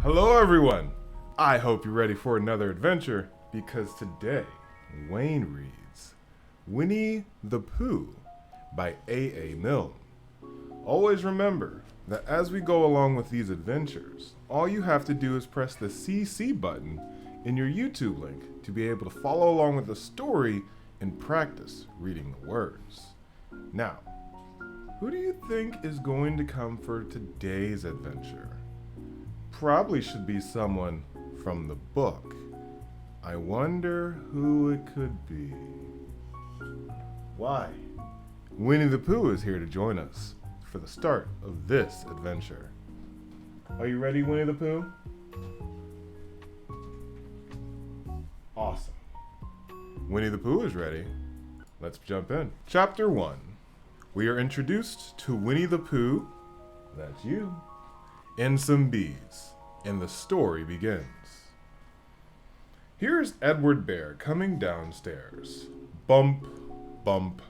Hello everyone! I hope you're ready for another adventure because today Wayne reads Winnie the Pooh by A.A. Milne. Always remember that as we go along with these adventures, all you have to do is press the CC button in your YouTube link to be able to follow along with the story and practice reading the words. Now, who do you think is going to come for today's adventure? Probably should be someone from the book. I wonder who it could be. Why? Winnie the Pooh is here to join us for the start of this adventure. Are you ready, Winnie the Pooh? Awesome. Winnie the Pooh is ready. Let's jump in. Chapter 1. We are introduced to Winnie the Pooh, that's you, and some bees, and the story begins. Here's Edward Bear coming downstairs. Bump, bump,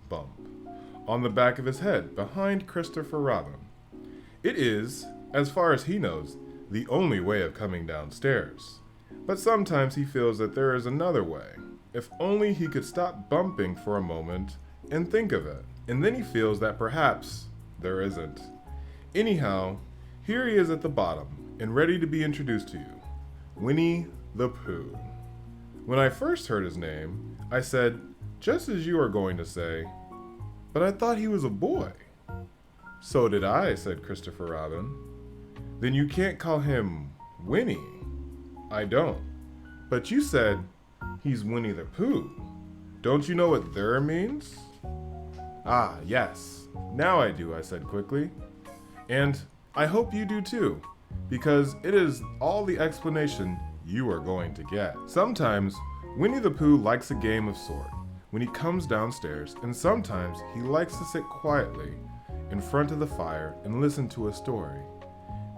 bump. On the back of his head, behind Christopher Robin. It is, as far as he knows, the only way of coming downstairs. But sometimes he feels that there is another way. If only he could stop bumping for a moment and think of it. And then he feels that perhaps there isn't. Anyhow, here he is at the bottom and ready to be introduced to you. Winnie the Pooh. When I first heard his name, I said, just as you are going to say, but I thought he was a boy. So did I, said Christopher Robin. Then you can't call him Winnie. I don't. But you said he's Winnie the Pooh. Don't you know what there means? Ah, yes. Now I do, I said quickly. And I hope you do too, because it is all the explanation you are going to get. Sometimes Winnie the Pooh likes a game of sort when he comes downstairs, and sometimes he likes to sit quietly in front of the fire and listen to a story.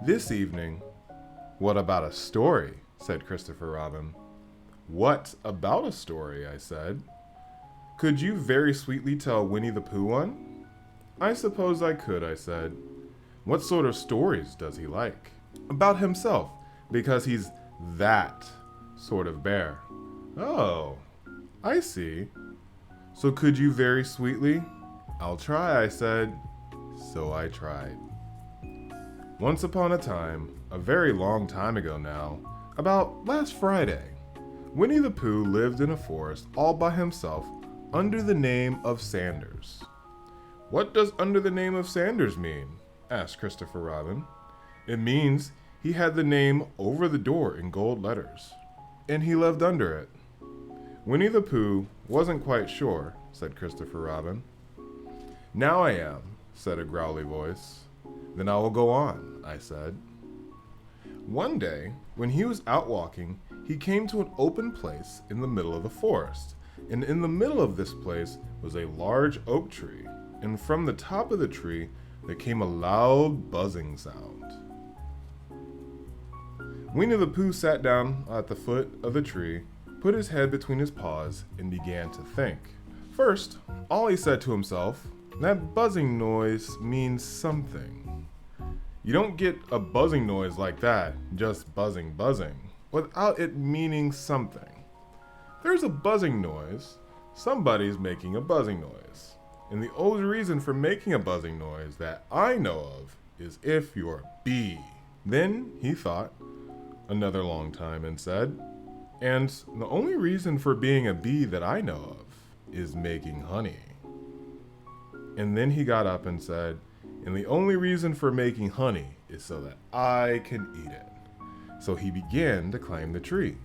This evening, what about a story? Said Christopher Robin. What about a story? I said. Could you very sweetly tell Winnie the Pooh one? I suppose I could, I said. What sort of stories does he like? About himself, because he's that sort of bear. Oh, I see. So could you very sweetly? I'll try, I said. So I tried. Once upon a time, a very long time ago now, about last Friday, Winnie the Pooh lived in a forest all by himself under the name of Sanders. What does under the name of Sanders mean? Asked Christopher Robin. It means he had the name over the door in gold letters, and he lived under it. Winnie the Pooh wasn't quite sure, said Christopher Robin. Now I am, said a growly voice. Then I will go on, I said. One day, when he was out walking, he came to an open place in the middle of the forest, and in the middle of this place was a large oak tree, and from the top of the tree there came a loud buzzing sound. Winnie the Pooh sat down at the foot of the tree, put his head between his paws, and began to think. First, all he said to himself, that buzzing noise means something. You don't get a buzzing noise like that, just buzzing, without it meaning something. There's a buzzing noise, somebody's making a buzzing noise. And the only reason for making a buzzing noise that I know of is if you're a bee. Then he thought another long time and said, and the only reason for being a bee that I know of is making honey. And then he got up and said, and the only reason for making honey is so that I can eat it. So he began to climb the tree.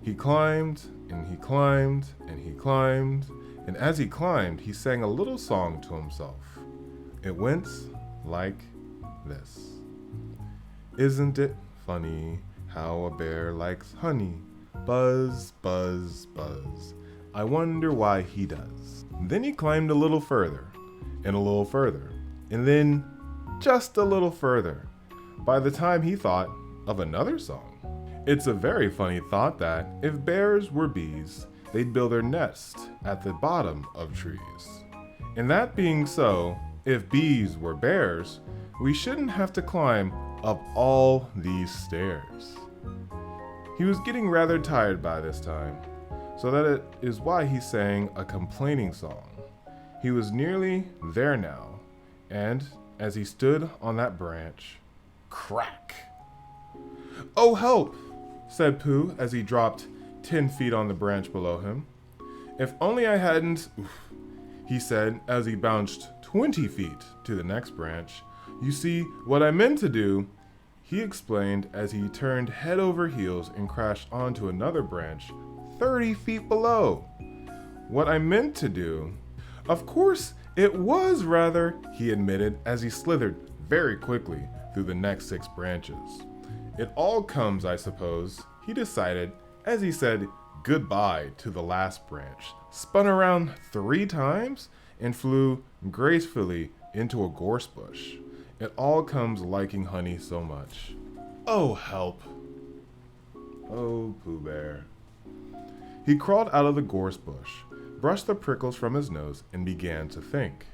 He climbed, and he climbed, and he climbed, and as he climbed, he sang a little song to himself. It went like this. Isn't it funny how a bear likes honey? Buzz, buzz, buzz. I wonder why he does. Then he climbed a little further, and a little further, and then just a little further. By the time he thought of another song. It's a very funny thought that if bears were bees, they'd build their nest at the bottom of trees. And that being so, if bees were bears, we shouldn't have to climb up all these stairs. He was getting rather tired by this time, so that it is why he sang a complaining song. He was nearly there now, and as he stood on that branch, crack! "Oh, help!" said Pooh as he dropped 10 feet on the branch below him. "If only I hadn't," he said as he bounced 20 feet to the next branch. "You see, what I meant to do," he explained as he turned head over heels and crashed onto another branch 30 feet below. "What I meant to do, of course it was rather," he admitted as he slithered very quickly through the next 6 branches. "It all comes, I suppose," he decided as he said goodbye to the last branch, spun around 3 times, and flew gracefully into a gorse bush. "It all comes liking honey so much. Oh, help." Oh, Pooh Bear. He crawled out of the gorse bush, brushed the prickles from his nose, and began to think.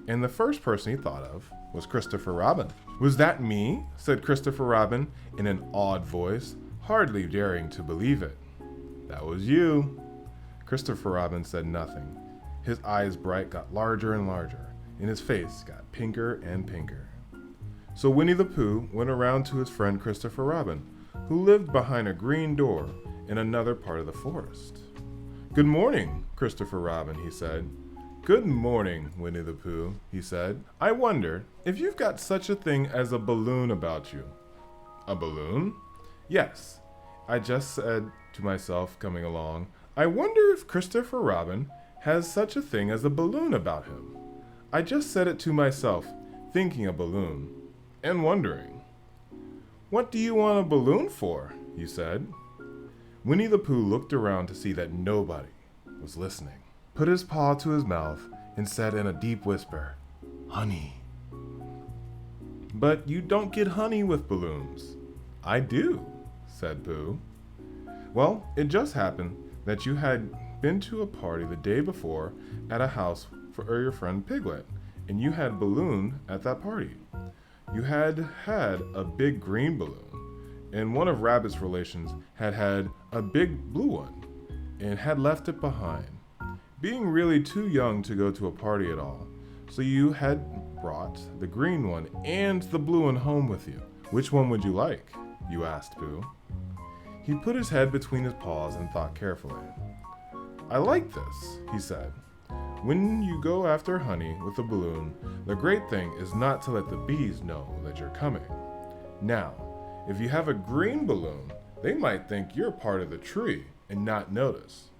And the first person he thought of was Christopher Robin. "Was that me?" said Christopher Robin in an awed voice, hardly daring to believe it. "That was you." Christopher Robin said nothing. His eyes bright got larger and larger, and his face got pinker and pinker. So Winnie the Pooh went around to his friend Christopher Robin, who lived behind a green door in another part of the forest. "Good morning, Christopher Robin," he said. "Good morning, Winnie the Pooh," he said. "I wonder if you've got such a thing as a balloon about you." "A balloon?" "Yes. I just said to myself coming along, I wonder if Christopher Robin has such a thing as a balloon about him. I just said it to myself, thinking a balloon, and wondering." "What do you want a balloon for?" he said. Winnie the Pooh looked around to see that nobody was listening, put his paw to his mouth, and said in a deep whisper, "Honey." "But you don't get honey with balloons." "I do," said Pooh. "Well, it just happened that you had been to a party the day before at a house for your friend Piglet, and you had a balloon at that party. You had a big green balloon, and one of Rabbit's relations had a big blue one, and had left it behind, being really too young to go to a party at all. So you had brought the green one and the blue one home with you. Which one would you like?" you asked Pooh. He put his head between his paws and thought carefully. "I like this," he said. "When you go after honey with a balloon, the great thing is not to let the bees know that you're coming. Now, if you have a green balloon, they might think you're part of the tree and not notice.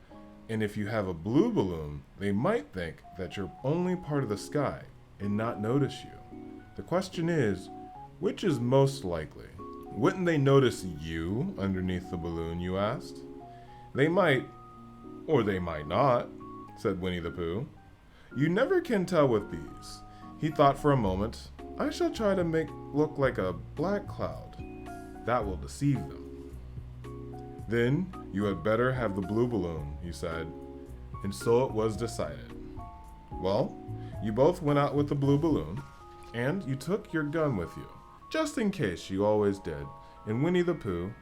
And if you have a blue balloon, they might think that you're only part of the sky and not notice you. The question is, which is most likely? Wouldn't they notice you underneath the balloon, you asked? They might, or they might not," said Winnie the Pooh. "You never can tell with bees." He thought for a moment. "I shall try to make look like a black cloud. That will deceive them." "Then you had better have the blue balloon," he said. And so it was decided. Well, you both went out with the blue balloon, and you took your gun with you, just in case you always did, and Winnie the Pooh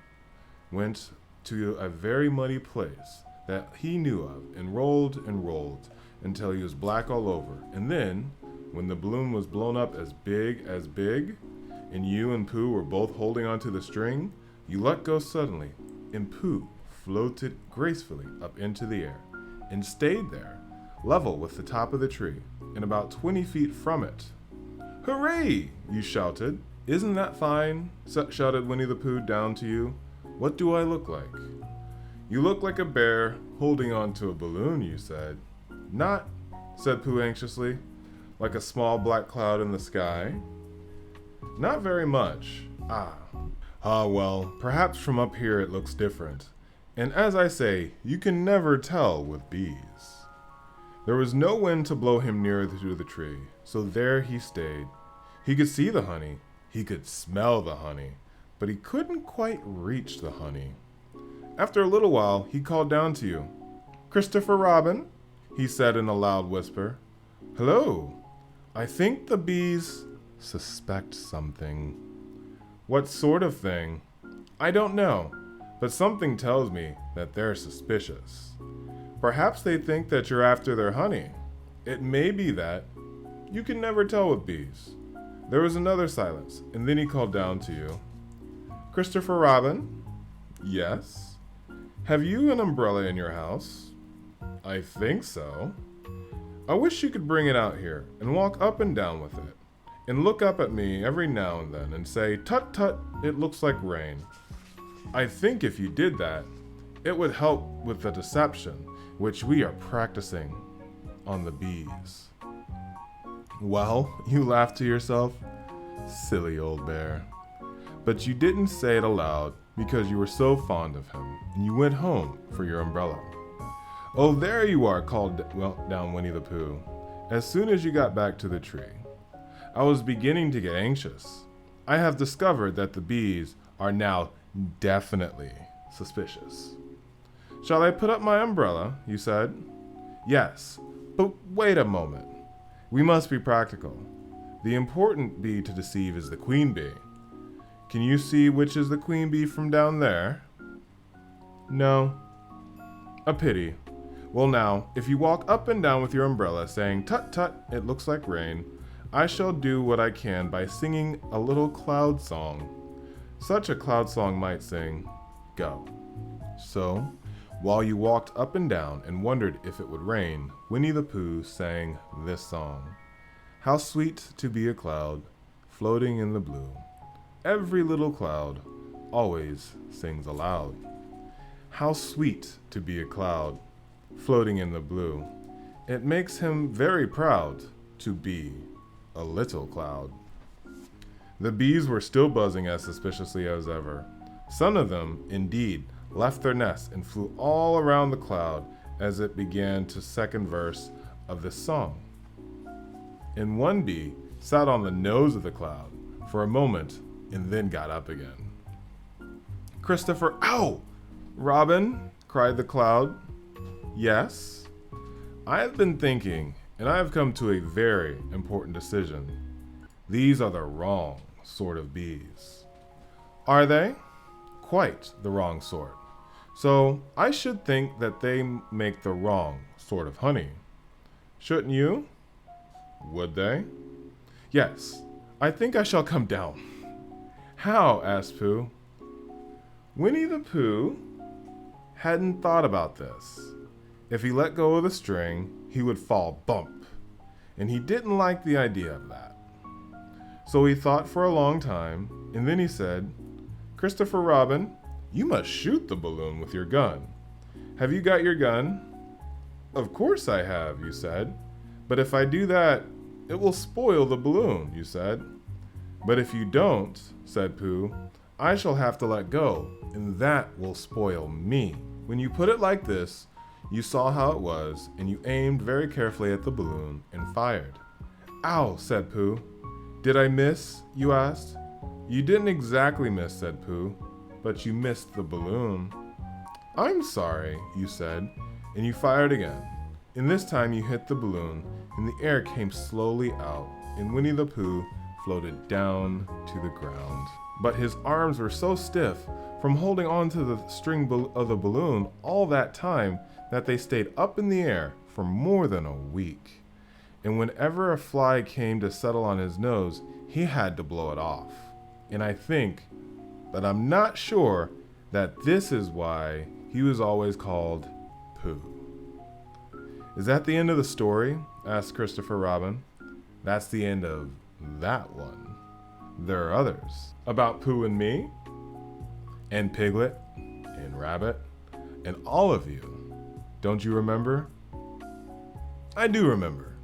went to a very muddy place that he knew of and rolled until he was black all over. And then, when the balloon was blown up as big, and you and Pooh were both holding onto the string, you let go suddenly, and Pooh floated gracefully up into the air and stayed there, level with the top of the tree, and about 20 feet from it. "Hooray!" you shouted. "Isn't that fine?" shouted Winnie the Pooh down to you. "What do I look like?" "You look like a bear holding on to a balloon," you said. "Not," said Pooh anxiously, "like a small black cloud in the sky?" "Not very much." Well, perhaps from up here it looks different. And as I say, you can never tell with bees." There was no wind to blow him nearer to the tree, so there he stayed. He could see the honey, he could smell the honey, but he couldn't quite reach the honey. After a little while, he called down to you. "Christopher Robin," he said in a loud whisper. "Hello. I think the bees suspect something. What sort of thing? I don't know, but something tells me that they're suspicious. Perhaps they think that you're after their honey. It may be that. You can never tell with bees. There was another silence, and then he called down to you. Christopher Robin? Yes? Have you an umbrella in your house? I think so. I wish you could bring it out here and walk up and down with it, and look up at me every now and then and say, "Tut tut, it looks like rain." I think if you did that, it would help with the deception which we are practicing on the bees. Well, you laughed to yourself. Silly old bear. But you didn't say it aloud because you were so fond of him, and you went home for your umbrella. Oh, there you are, called down Winnie the Pooh, as soon as you got back to the tree. I was beginning to get anxious. I have discovered that the bees are now definitely suspicious. Shall I put up my umbrella? You said. Yes, but wait a moment. We must be practical. The important bee to deceive is the queen bee. Can you see which is the queen bee from down there? No. A pity. Well now, if you walk up and down with your umbrella saying, "Tut tut, it looks like rain," I shall do what I can by singing a little cloud song. Such a cloud song might sing, "Go." So, while you walked up and down and wondered if it would rain, Winnie the Pooh sang this song. How sweet to be a cloud, floating in the blue. Every little cloud always sings aloud. How sweet to be a cloud, floating in the blue. It makes him very proud to be a little cloud. The bees were still buzzing as suspiciously as ever. Some of them, indeed, left their nests and flew all around the cloud as it began to second verse of this song. And one bee sat on the nose of the cloud for a moment and then got up again. Christopher, ow! Robin, cried the cloud. Yes? I have been thinking, and I have come to a very important decision. These are the wrong sort of bees. Are they? Quite the wrong sort. So I should think that they make the wrong sort of honey. Shouldn't you? Would they? Yes, I think I shall come down. How? Asked Pooh. Winnie the Pooh hadn't thought about this. If he let go of the string, he would fall bump, and he didn't like the idea of that. So he thought for a long time, and then he said, Christopher Robin, you must shoot the balloon with your gun. Have you got your gun? Of course I have, you said. But if I do that, it will spoil the balloon, you said. But if you don't, said Pooh, I shall have to let go, and that will spoil me. When you put it like this, you saw how it was, and you aimed very carefully at the balloon and fired. Ow, said Pooh. Did I miss? You asked. You didn't exactly miss, said Pooh, but you missed the balloon. I'm sorry, you said, and you fired again. And this time you hit the balloon, and the air came slowly out, and Winnie the Pooh floated down to the ground. But his arms were so stiff from holding on to the string of the balloon all that time that they stayed up in the air for more than a week. And whenever a fly came to settle on his nose, he had to blow it off. And I think, but I'm not sure, that this is why he was always called Pooh. Is that the end of the story? Asked Christopher Robin. That's the end of that one. There are others. About Pooh and me, and Piglet, and Rabbit, and all of you. Don't you remember? I do remember.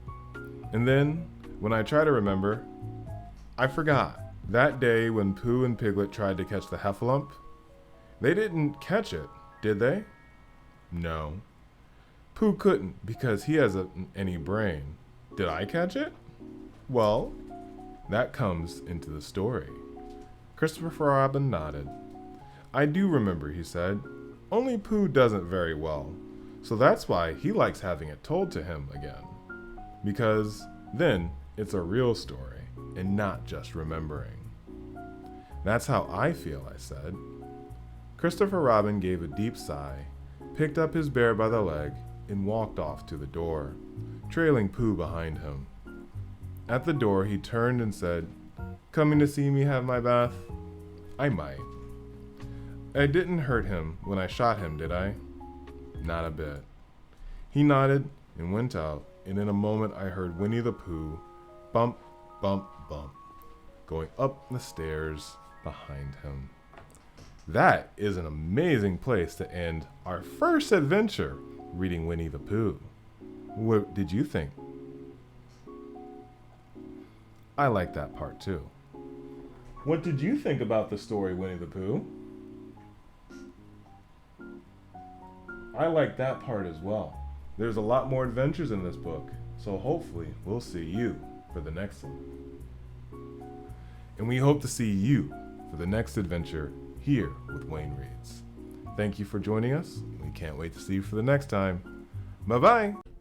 And then, when I try to remember, I forgot. That day when Pooh and Piglet tried to catch the heffalump, they didn't catch it, did they? No. Pooh couldn't because he hasn't any brain. Did I catch it? Well, that comes into the story. Christopher Robin nodded. I do remember, he said. Only Pooh doesn't very well, so that's why he likes having it told to him again. Because then it's a real story. and not just remembering. That's how I feel, I said. Christopher Robin gave a deep sigh, picked up his bear by the leg, and walked off to the door, trailing Pooh behind him. At the door, he turned and said, "Coming to see me have my bath?" "I might." "I didn't hurt him when I shot him, did I?" "Not a bit." He nodded and went out, and in a moment I heard Winnie the Pooh bump, bump, bump, going up the stairs behind him. That is an amazing place to end our first adventure reading Winnie the Pooh. What did you think? I like that part too. What did you think about the story, Winnie the Pooh? I like that part as well. There's a lot more adventures in this book, so hopefully we'll see you for the next one. And we hope to see you for the next adventure here with Wayne Reads. Thank you for joining us. We can't wait to see you for the next time. Bye-bye!